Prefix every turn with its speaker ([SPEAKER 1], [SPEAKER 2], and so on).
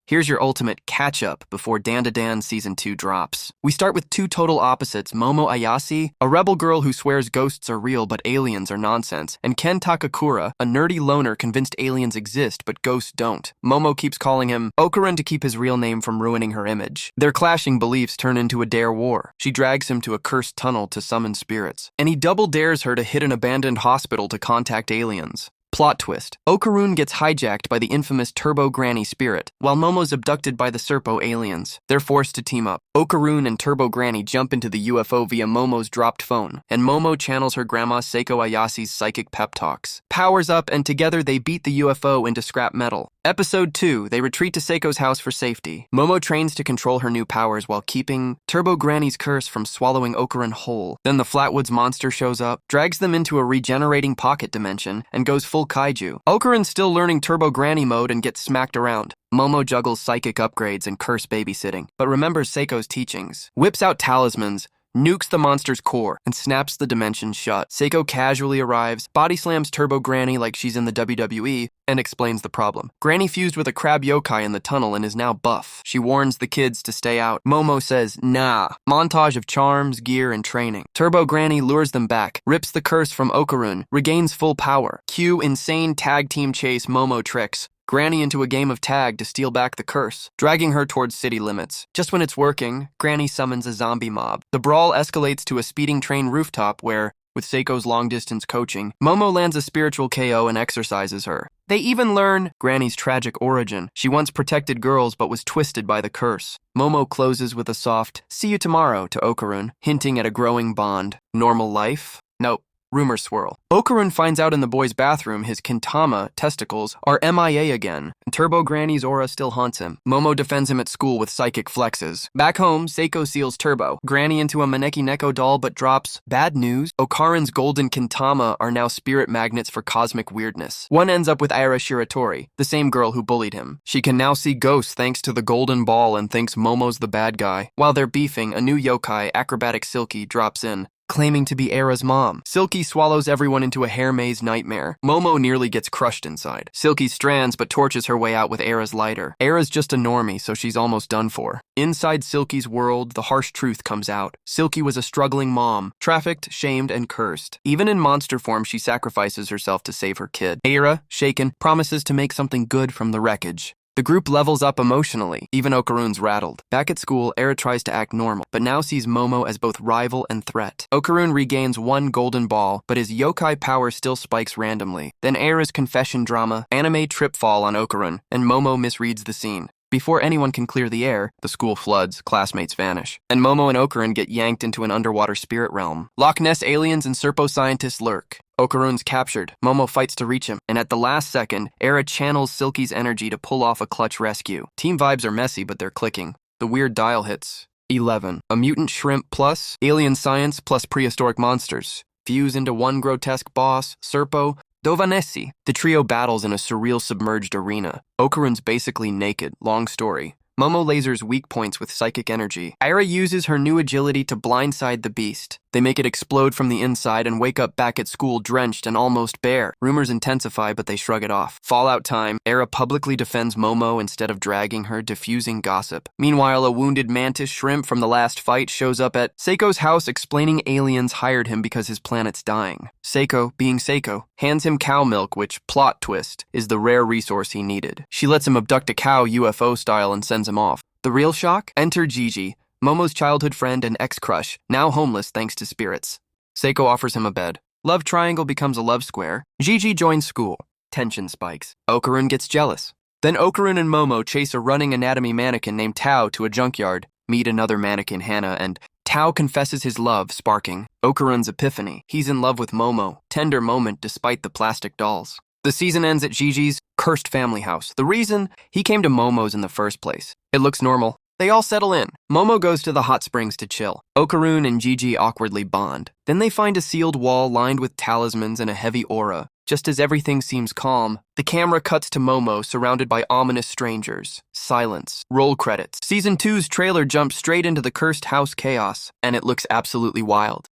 [SPEAKER 1] Here's your ultimate catch-up before Dandadan Season 2 drops. We start with two total opposites, Momo Ayase, a rebel girl who swears ghosts are real but aliens are nonsense, and Ken Takakura, a nerdy loner convinced aliens exist but ghosts don't. Momo keeps calling him Okarun to keep his real name from ruining her image. Their clashing beliefs turn into a dare war. She drags him to a cursed tunnel to summon spirits, and he double dares her to hit an abandoned hospital to contact aliens. Plot twist. Okarun gets hijacked by the infamous Turbo Granny spirit, while Momo's abducted by the Serpo aliens. They're forced to team up. Okarun and Turbo Granny jump into the UFO via Momo's dropped phone, and Momo channels her grandma Seiko Ayase's psychic pep talks. Powers up, and together they beat the UFO into scrap metal. Episode 2, they retreat to Seiko's house for safety. Momo trains to control her new powers while keeping Turbo Granny's curse from swallowing Okarun whole. Then the Flatwoods monster shows up, drags them into a regenerating pocket dimension, and goes full kaiju. Okarun's still learning Turbo Granny mode and gets smacked around. Momo juggles psychic upgrades and curse babysitting, but remembers Seiko's teachings. Whips out talismans, nukes the monster's core, and snaps the dimension shut. Seiko casually arrives, body slams Turbo Granny like she's in the WWE, and explains the problem. Granny fused with a crab yokai in the tunnel and is now buff. She warns the kids to stay out. Momo says, nah. Montage of charms, gear, and training. Turbo Granny lures them back, rips the curse from Okarun, regains full power. Cue insane tag team chase Momo tricks Granny into a game of tag to steal back the curse, dragging her towards city limits. Just when it's working, Granny summons a zombie mob. The brawl escalates to a speeding train rooftop where, with Seiko's long-distance coaching, Momo lands a spiritual KO and exorcises her. They even learn Granny's tragic origin. She once protected girls but was twisted by the curse. Momo closes with a soft, "See you tomorrow" to Okarun, hinting at a growing bond. Normal life? Nope. Rumors swirl. Okarun finds out in the boy's bathroom his Kintama testicles are MIA again, and Turbo Granny's aura still haunts him. Momo defends him at school with psychic flexes. Back home, Seiko seals Turbo Granny into a Maneki Neko doll but drops bad news. Okarun's golden Kintama are now spirit magnets for cosmic weirdness. One ends up with Aira Shiratori, the same girl who bullied him. She can now see ghosts thanks to the golden ball and thinks Momo's the bad guy. While they're beefing, a new yokai, Acrobatic Silky, drops in, claiming to be Aira's mom. Silky swallows everyone into a hair maze nightmare. Momo nearly gets crushed inside. Silky strands but torches her way out with Aira's lighter. Aira's just a normie, so she's almost done for. Inside Silky's world, the harsh truth comes out. Silky was a struggling mom, trafficked, shamed, and cursed. Even in monster form, she sacrifices herself to save her kid. Aira, shaken, promises to make something good from the wreckage. The group levels up emotionally, even Okarun's rattled. Back at school, Aira tries to act normal, but now sees Momo as both rival and threat. Okarun regains one golden ball, but his yokai power still spikes randomly. Then Aira's confession drama, anime trip fall on Okarun, and Momo misreads the scene. Before anyone can clear the air, the school floods, classmates vanish, and Momo and Okarun get yanked into an underwater spirit realm. Loch Ness aliens and Serpo scientists lurk. Okarun's captured. Momo fights to reach him, and at the last second, Aira channels Silky's energy to pull off a clutch rescue. Team vibes are messy, but they're clicking. The weird dial hits. 11. A mutant shrimp plus alien science plus prehistoric monsters fuse into one grotesque boss, Serpo, Dovanesi. The trio battles in a surreal submerged arena. Okarun's basically naked. Long story. Momo lasers weak points with psychic energy. Aira uses her new agility to blindside the beast. They make it explode from the inside and wake up back at school drenched and almost bare. Rumors intensify, but they shrug it off. Fallout time. Aira publicly defends Momo instead of dragging her, diffusing gossip. Meanwhile, a wounded mantis shrimp from the last fight shows up at Seiko's house explaining aliens hired him because his planet's dying. Seiko, being Seiko, hands him cow milk, which, plot twist, is the rare resource he needed. She lets him abduct a cow UFO style and sends him off. The real shock? Enter Gigi, Momo's childhood friend and ex-crush, now homeless thanks to spirits. Seiko offers him a bed. Love triangle becomes a love square. Gigi joins school. Tension spikes. Okarun gets jealous. Then Okarun and Momo chase a running anatomy mannequin named Tao to a junkyard, meet another mannequin, Hannah, and Tao confesses his love, sparking Okarun's epiphany. He's in love with Momo. Tender moment despite the plastic dolls. The season ends at Gigi's cursed family house. The reason? He came to Momo's in the first place. It looks normal. They all settle in. Momo goes to the hot springs to chill. Okarun and Gigi awkwardly bond. Then they find a sealed wall lined with talismans and a heavy aura. Just as everything seems calm, the camera cuts to Momo surrounded by ominous strangers. Silence. Roll credits. Season 2's trailer jumps straight into the cursed house chaos, and it looks absolutely wild.